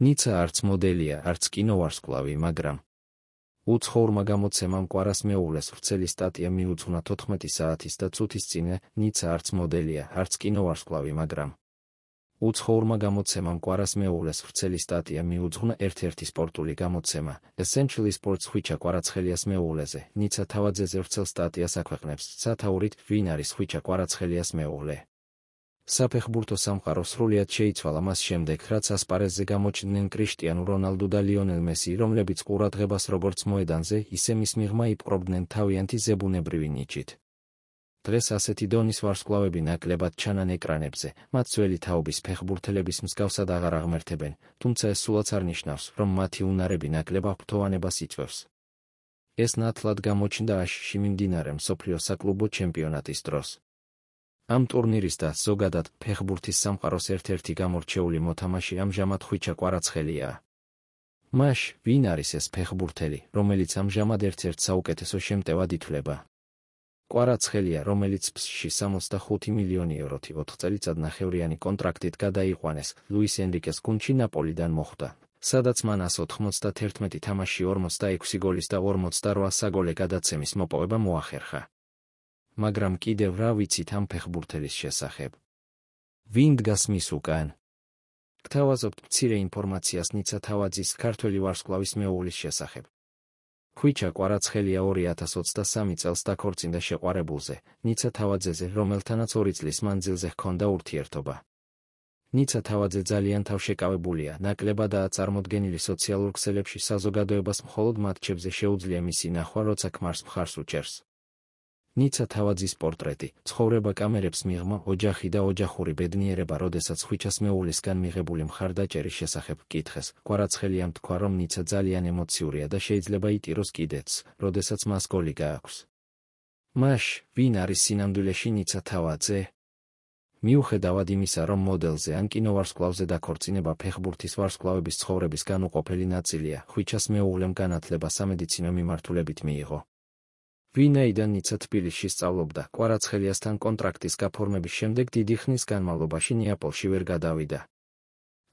ნიცა არც მოდელია, არც კინოვარსკვლავი, მაგრამ უცხოურმა გამოცემამ კვარას მეუღლეს ვრცელი სტატია მიუძღვნა 14 საათის და წუთის წინ. ნიცა არც მოდელია, არც კინოვარსკვლავი, მაგრამ უცხოურმა გამოცემამ კვარას მეუღლეს ვრცელი სტატია მიუძღვნა ერთ-ერთი სპორტული გამოცემა Essentially Sports ხვიჩა კვარაცხელიას მეუღლეზე. ნიცა თავაძეზე ვრცელ სტატიას აქვეყნებს სათაურით ვინ არის ხვიჩა კვარაცხელიას მეუღლე. საფეხბურთო სამყარო სრულიად შეიცვალა მას შემდეგ, რაც ასპარეზზე გამოჩნდნენ კრიშტიანო რონალდუ და ლიონელ მესი, რომლებიც ყურადღებას როგორც მოედანზე, ისე მის მიღმა იპყრობდნენ თავიანთი ზებუნებრივი ნიჭით. დღეს ასეთი დონის ვარსკვლავები ნაკლებად ჩანან ეკრანებზე, მათ ძველი თაობის ფეხბურთელების მსგავსად აღარ აღმერთებენ, თუმცა ეს სულაც არ ნიშნავს, რომ მათი უნარები ნაკლებად ფრთოვანებას იწვევს. ეს ნათლად გამოჩნდა აშშში მიმდინარე მსოფლიო საკლუბო ჩემპიონატის დროს. ამ ტურნირის და ზოგადად ფეხბურთის სამყაროს ერთ-ერთი გამორჩეული მოთამაშე ამჟამად ხვიჩა კვარაცხელიაა. მაშ, ვინ არის ეს ფეხბურთელი, რომელიც ამჟამად ერთ-ერთ საუკეთესო შემტევად ითვლება? კვარაცხელია, რომელიც ფსში 65 მილიონი ევროთი 4 წელიწადნახევრიანი კონტრაქტით გადაიყვანეს, ლუის ენრიკეს გუნდში ნაპოლიდან მოხვდა, სადაც მან 191 თამაშში 46 გოლის და 48 საგოლე გადაცემის მოპოვება მოახერხა. მაგრამ კიდევ რა ვიცით ამ ფეხბურთელის შესახებ? ვინ დგას მის უკან? გთავაზობთ მცირე ინფორმაციას ნიცა თავაძის ქართველი ვარსკვლავის მეუღლის შესახებ. ხვიჩა კვარაცხელია 2023 წელს დაქორწინდა შეყვარებულზე, ნიცა თავაძეზე, რომელთანაც 2 წლის მანძილზე ჰქონდა ურთიერთობა. ნიცა თავაძე ძალიან თავშეკავებულია, ნაკლებადაა წარმოდგენილი სოციალურ ქსელებში, საზოგადოებას მხოლოდ მატჩებზე შეუძლია მისი ნახვა, როცა ქმარს მხარს უჭერს. ნიცა თავაძის პორტრეტი, ცხოვრება კამერებს მიღმა, ოჯახი და ოჯახური ბედნიერება. როდესაც ხვიჩას მეუღლისგან მიღებული მხარდაჭერის შესახებ გკითხეს, კვარაცხელიამ თქვა, რომ ნიცა ძალიან ემოციურია და შეიძლება იტიროს კიდეც, როდესაც მას გოლი გააქვს. მაშ, ვინ არის სინამდვილეში ნიცა თავაძე? მიუხედავად იმისა, რომ მოდელზე ან კინოვარსკვლავზე დაქორწინება ფეხბურთის ვარსკვლავების ცხოვრების განუყოფელი ნაწილია, ხვიჩას მეუღლემ განათლება სამედიცინო მიმართულებით მიიღო. ვინაიდან ნიცა თბილისში სწავლობდა, კვარაცხელიასთან კონტრაქტის გაფორმების შემდეგ დიდი ხნის განმავლობაში ნეაპოლში ვერ გადავიდა.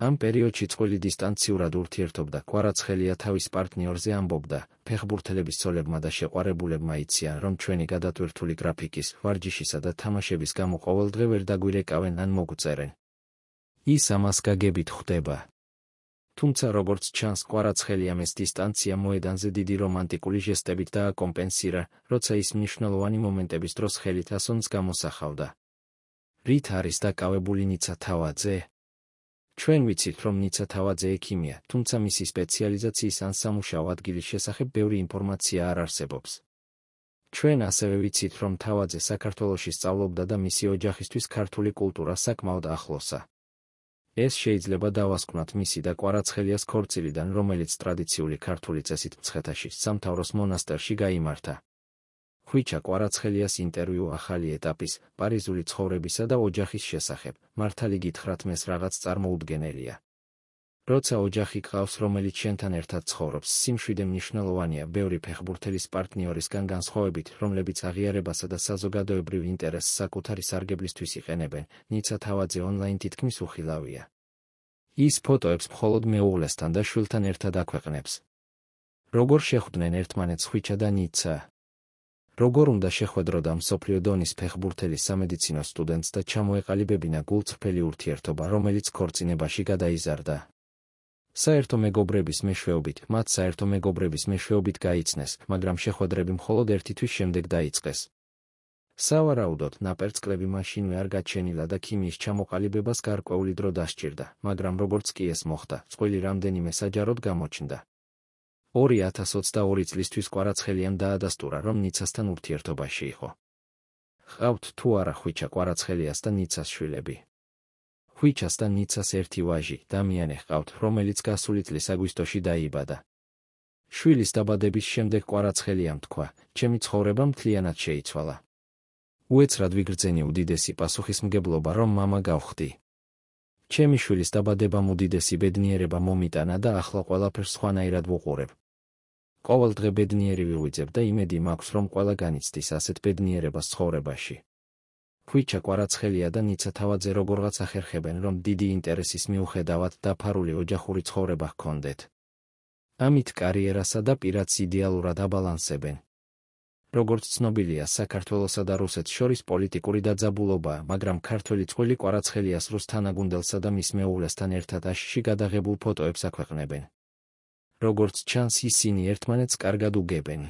ამ პერიოდში წყვილი დისტანციურად ურთიერთობდა, კვარაცხელია თავის პარტნიორზე ამბობდა, ფეხბურთელების ცოლებმა და შეყვარებულებმა იციან, რომ ჩვენი გადატვირთული გრაფიკის, ვარჯიშისა და თამაშების გამო ყოველდღე ვერ დაგვირეკავენ ან მოგვწერენ. ის ამას გაგებით ხვდება. თუმცა როგორც ჩანს, კვარაცხელიამ ეს დისტანცია მოედანზე დიდი რომანტიკული ჟესტებით დააკომპენსირა, როცა ის მნიშვნელოვანი მომენტების დროს ხელით ასონს გამოსახავდა. რით არის დაკავებული ნიცა თავაძე? ჩვენ ვიცით, რომ ნიცა თავაძე ექიმია, თუმცა მისი სპეციალიზაციის ან სამუშაო ადგილის შესახებ ბევრი ინფორმაცია არ არსებობს. ჩვენ ასევე ვიცით, რომ თავაძე საქართველოში სწავლობდა და მისი ოჯახისთვის ქართული კულტურა საკმაოდ ახლოსა. ეს შეიძლება დავასკვნათ მისი და კვარაცხელიას ქორწილიდან, რომელიც ტრადიციული ქართული წესით მცხეთაში, სამთავროს მონასტერში გაიმართა. ხვიჩა კვარაცხელიას ინტერვიუ ახალი ეტაპის, პარიზული ცხოვრებისა და ოჯახის შესახებ, მართალი გითხრათ მეს რაღაც წარმოუდგენელია. როცა ოჯახი გყავს, რომელიც შენთან ერთად ცხოვრობს, სიმშვიდე მნიშვნელოვანია ბევრი ფეხბურთელის პარტნიორისგან განსხვავებით, რომლებიც აღიარებასა და საზოგადოებრივ ინტერესს საკუთარი სარგებლისთვის იყენებენ. ნიცა თავაძე ონლაინ თითქმის უხილავია. ის ფოტოებს მხოლოდ მეუღლესთან და შვილთან ერთად აქვეყნებს. როგორ შეხვდნენ ერთმანეთს ხვიჩა და ნიცა? როგორ უნდა შეხვედროდა მსოფლიო დონის ფეხბურთელის სამედიცინო სტუდენტს და ჩამოეყალიბებინა გულწრფელი ურთიერთობა, რომელიც ქორწინებაში გადაიზარდა? საერთო მეგობრების მეშვეობით, მათ საერთო მეგობრების მეშვეობით გაიცნეს, მაგრამ შეხვედრები მხოლოდ 1 თვის შემდეგ დაიწყეს. სავარაუდოდ, ნაპერწკლები მაშინვე არ გაჩენილა და ქიმიის ჩამოყალიბებას გარკვეული დრო დასჭირდა, მაგრამ როგორც კი ეს მოხდა, წყვილი რამდენიმე საჯაროდ გამოჩნდა. 2022 წლისთვის კვარაცხელიამ დაადასტურა, რომ ნიცასთან ურთიერთობაში იყო. ჰყავთ თუ არა ხვიჩა კვარაცხელიას და ნიცას შვილები? ხვიჩას და ნიცას ერთი ვაჟი, დამიანე ჰყავთ, რომელიც გასული წლის აგვისტოში დაიბადა. შვილის დაბადების შემდეგ კვარაცხელიამ თქვა, ჩემი ცხოვრება მთლიანად შეიცვალა. უეცრად ვიგრძენი უდიდესი პასუხისმგებლობა, რომ მამა გავხდი. ჩემი შვილის დაბადებამ უდიდესი ბედნიერება მომიტანა და ახლა ყველაფერს სხვანაირად ვუყურებ. ყოველ დღე ბედნიერი ვივიძებ და იმედი მაქვს, რომ ყველა განიცდის ასეთ ბედნიერებას ცხოვრებაში. ხვიჩა კვარაცხელია და ნიცა თავაძე როგორღაც ახერხებენ, რომ დიდი ინტერესის მიუხედავად დაფარული ოჯახური ცხოვრება ჰქონდეთ. ამით კარიერასა და პირადს იდეალურად აბალანსებენ. როგორც ცნობილია, საქართველოსა და რუსეთს შორის პოლიტიკური დაძაბულობაა, მაგრამ ქართველი წყვილი კვარაცხელიას რუს თანაგუნდელსა და მის მეუღლესთან ერთად აშშში გადაღებულ ფოტოებს აქვეყნებენ. როგორც ჩანს, ისინი ერთმანეთს კარგად უგებენ.